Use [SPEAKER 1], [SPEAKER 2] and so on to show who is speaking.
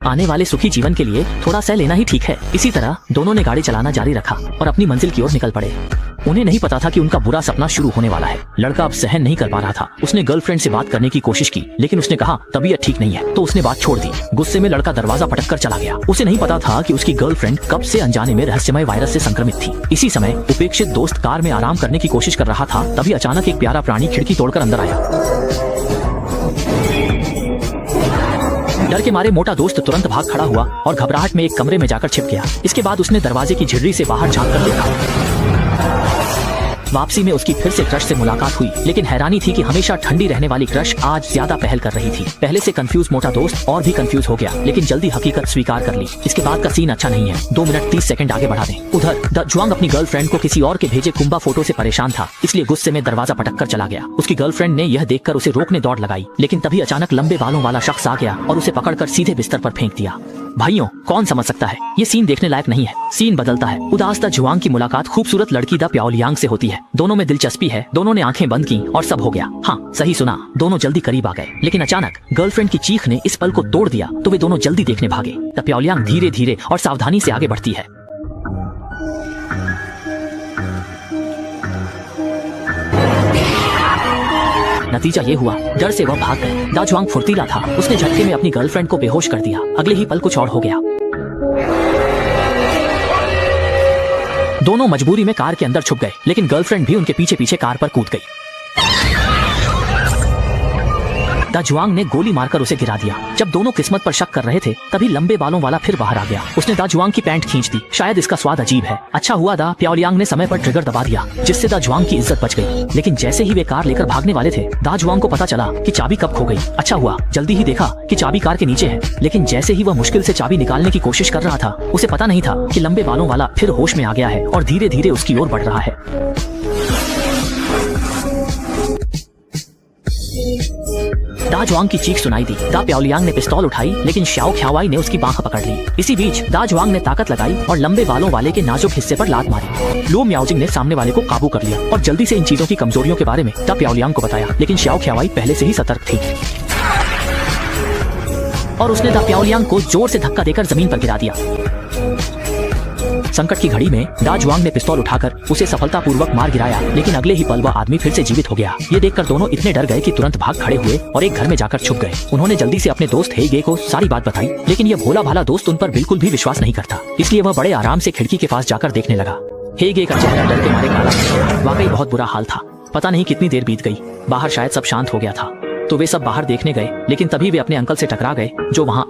[SPEAKER 1] आने वाले सुखी जीवन के लिए थोड़ा सह लेना ही ठीक है। इसी तरह दोनों ने गाड़ी चलाना जारी रखा और अपनी मंजिल की ओर निकल पड़े। उन्हें नहीं पता था कि उनका बुरा सपना शुरू होने वाला है। लड़का अब सहन नहीं कर पा रहा था। उसने गर्लफ्रेंड से बात करने की कोशिश की, लेकिन उसने कहा तबीयत ठीक नहीं है, तो उसने बात छोड़ दी। गुस्से में लड़का दरवाजा पटक कर चला गया। उसे नहीं पता था कि उसकी गर्लफ्रेंड कब से अनजाने में रहस्यमय वायरस से संक्रमित थी। इसी समय उपेक्षित दोस्त कार में आराम करने की कोशिश कर रहा था, तभी अचानक एक प्यारा प्राणी खिड़की तोड़कर अंदर आया। डर के मारे मोटा दोस्त तुरंत भाग खड़ा हुआ और घबराहट में एक कमरे में जाकर छिप गया। इसके बाद उसने दरवाजे की झिर्री से बाहर झांक कर देखा। वापसी में उसकी फिर से क्रश से मुलाकात हुई, लेकिन हैरानी थी कि हमेशा ठंडी रहने वाली क्रश आज ज्यादा पहल कर रही थी। पहले से कंफ्यूज मोटा दोस्त और भी कंफ्यूज हो गया, लेकिन जल्दी हकीकत स्वीकार कर ली। इसके बाद का सीन अच्छा नहीं है। 2 मिनट 30 सेकंड आगे बढ़ा दें। उधर द जुआंग अपनी गर्लफ्रेंड को किसी और के भेजे कुंबा फोटो से परेशान था, इसलिए गुस्से में दरवाजा पटक कर चला गया। उसकी गर्लफ्रेंड ने यह देखकर उसे रोकने दौड़ लगाई, लेकिन तभी अचानक लंबे बालों वाला शख्स आ गया और उसे पकड़कर सीधे बिस्तर पर फेंक दिया। भाइयों, कौन समझ सकता है, ये सीन देखने लायक नहीं है। सीन बदलता है। उदास द जुआंग की मुलाकात खूबसूरत लड़की द प्याओलियांग से होती है। दोनों में दिलचस्पी है। दोनों ने आंखें बंद की और सब हो गया। हाँ, सही सुना, दोनों जल्दी करीब आ गए। लेकिन अचानक गर्लफ्रेंड की चीख ने इस पल को तोड़ दिया, तो वे दोनों जल्दी देखने भागे। द प्याओलियांग धीरे धीरे और सावधानी से आगे बढ़ती है। नतीजा ये हुआ, डर से वह भाग गए। द जुआंग फुर्तीला था। उसने झटके में अपनी गर्लफ्रेंड को बेहोश कर दिया। अगले ही पल कुछ और हो गया। दोनों मजबूरी में कार के अंदर छुप गए, लेकिन गर्लफ्रेंड भी उनके पीछे पीछे कार पर कूद गई। द जुआंग ने गोली मारकर उसे गिरा दिया। जब दोनों किस्मत पर शक कर रहे थे, तभी लंबे बालों वाला फिर बाहर आ गया। उसने द जुआंग की पैंट खींच दी। शायद इसका स्वाद अजीब है। अच्छा हुआ द प्याओलियांग ने समय पर ट्रिगर दबा दिया, जिससे द जुआंग की इज्जत बच गई। लेकिन जैसे ही वे कार लेकर भागने वाले थे, द जुआंग को पता चला कि चाबी कब खो गई। अच्छा हुआ जल्दी ही देखा कि चाबी कार के नीचे है, लेकिन जैसे ही वह मुश्किल से चाबी निकालने की कोशिश कर रहा था, उसे पता नहीं था कि लंबे बालों वाला फिर होश में आ गया है और धीरे धीरे उसकी ओर बढ़ रहा है। द जुआंग की चीख सुनाई दी। द प्याओलियांग ने पिस्तौल उठाई, लेकिन शाओ ख्यावाई ने उसकी बांह पकड़ ली। इसी बीच द जुआंग ने ताकत लगाई और लंबे बालों वाले के नाजुक हिस्से पर लात मारी। लो म्याओजिंग ने सामने वाले को काबू कर लिया और जल्दी से इन चीजों की कमजोरियों के बारे में द प्याओलियांग को बताया, लेकिन शाओ ख्यावाई पहले से ही सतर्क थी और उसने द प्याओलियांग को जोर से धक्का देकर जमीन पर गिरा दिया। संकट की घड़ी में द जुआंग ने पिस्तौल उठाकर उसे सफलतापूर्वक मार गिराया, लेकिन अगले ही पल वह आदमी फिर से जीवित हो गया। ये देखकर दोनों इतने डर गए कि तुरंत भाग खड़े हुए और एक घर में जाकर छुप गए। उन्होंने जल्दी से अपने दोस्त हेगे को सारी बात बताई, लेकिन यह भोला भाला दोस्त उन पर बिल्कुल भी विश्वास नहीं करता, इसलिए वह बड़े आराम से खिड़की के पास जाकर देखने लगा। हेगे का चेहरा डर के मारे काला। वाकई बहुत बुरा हाल था। पता नहीं कितनी देर बीत गई। बाहर शायद सब शांत हो गया था, तो वे सब बाहर देखने गए, लेकिन तभी वे अपने अंकल से टकरा गए, जो वहाँ